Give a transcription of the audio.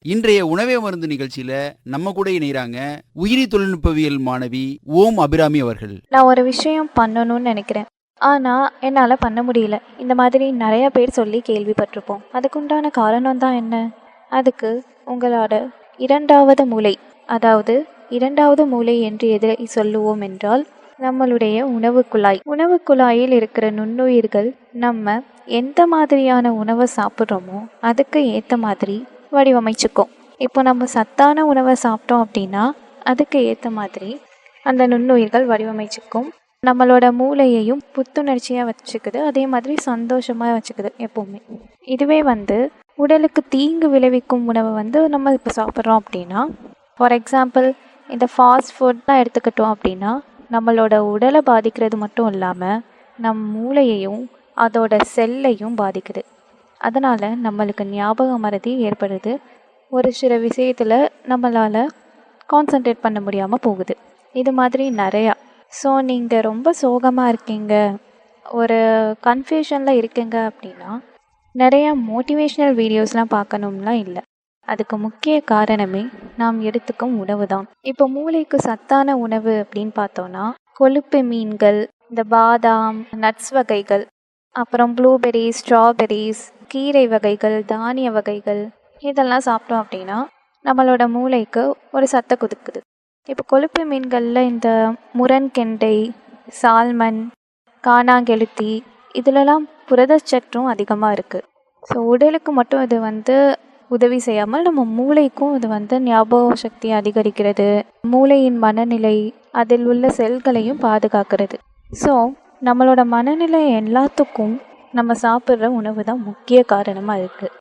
இன்றைய உணவே மருந்து நிகழ்ச்சியில நம்ம கூட இணைகிறாங்க உயிரி தொழில்நுட்பவியல் மாணவி ஓம் அபிராமி அவர்கள். நான் ஒரு விஷயம் பண்ணணும்னு நினைக்கிறேன், ஆனால் என்னால் பண்ண முடியல. இந்த மாதிரி நிறைய பேர் சொல்லி கேள்விப்பட்டிருப்போம். அதுக்குண்டான காரணம் தான் என்ன? அதுக்கு உங்களோட இரண்டாவது மூளை, அதாவது இரண்டாவது மூளை என்று எதை சொல்லுவோம் என்றால் நம்மளுடைய உணவு குழாய். உணவு குழாயில் இருக்கிற நுண்ணுயிர்கள் நம்ம எந்த மாதிரியான உணவை சாப்பிட்றோமோ அதுக்கு ஏற்ற மாதிரி வடிவமைச்சுக்கும். இப்போ நம்ம சத்தான உணவை சாப்பிட்டோம் அப்படின்னா அதுக்கு ஏற்ற மாதிரி அந்த நுண்ணுயிர்கள் வடிவமைச்சுக்கும். நம்மளோட மூளையையும் புத்துணர்ச்சியாக வச்சுக்குது, அதே மாதிரி சந்தோஷமாக வச்சுக்குது எப்போவுமே. இதுவே உடலுக்கு தீங்கு விளைவிக்கும் உணவை நம்ம இப்போ சாப்பிட்றோம் அப்படின்னா, ஃபார் எக்ஸாம்பிள் இந்த ஃபாஸ்ட் ஃபுட்லாம் எடுத்துக்கிட்டோம் அப்படின்னா நம்மளோட உடலை பாதிக்கிறது மட்டும் இல்லாமல் நம் மூளையையும் அதோட செல்லையும் பாதிக்குது. அதனால் நம்மளுக்கு ஞாபக மறதி ஏற்படுது. ஒரு சில விஷயத்தில் நம்மளால் கான்சன்ட்ரேட் பண்ண முடியாமல் போகுது. இது மாதிரி நிறையா. ஸோ நீங்கள் ரொம்ப சோகமாக இருக்கீங்க, ஒரு கன்ஃபியூஷனில் இருக்கீங்க அப்படின்னா நிறையா மோட்டிவேஷ்னல் வீடியோஸ்லாம் பார்க்கணும்லாம் இல்லை. அதுக்கு முக்கிய காரணமே நாம் எடுத்துக்கும் உணவு தான். இப்போ மூளைக்கு சத்தான உணவு அப்படின்னு பார்த்தோன்னா கொழுப்பு மீன்கள், இந்த பாதாம், நட்ஸ் வகைகள், அப்புறம் ப்ளூபெரிஸ், ஸ்ட்ராபெரிஸ், கீரை வகைகள், தானிய வகைகள், இதெல்லாம் சாப்பிட்டோம் அப்படின்னா நம்மளோட மூளைக்கு ஒரு சத்தை கொடுக்குது. இப்போ கொழுப்பு மீன்களில் இந்த முரண்கெண்டை, சால்மன், காணாங்கெளுத்தி, இதிலெல்லாம் புரதச்சற்றும் அதிகமாக இருக்குது. ஸோ உடலுக்கு மட்டும் இது உதவி செய்யாமல் நம்ம மூளைக்கும் இது ஞாபக சக்தியை அதிகரிக்கிறது, மூளையின் மனநிலை, அதில் உள்ள செல்களையும் பாதுகாக்கிறது. ஸோ நம்மளோட மனநிலை எல்லாத்துக்கும் நம்ம சாப்பிட்ற உணவு தான் முக்கிய காரணமாக இருக்குது.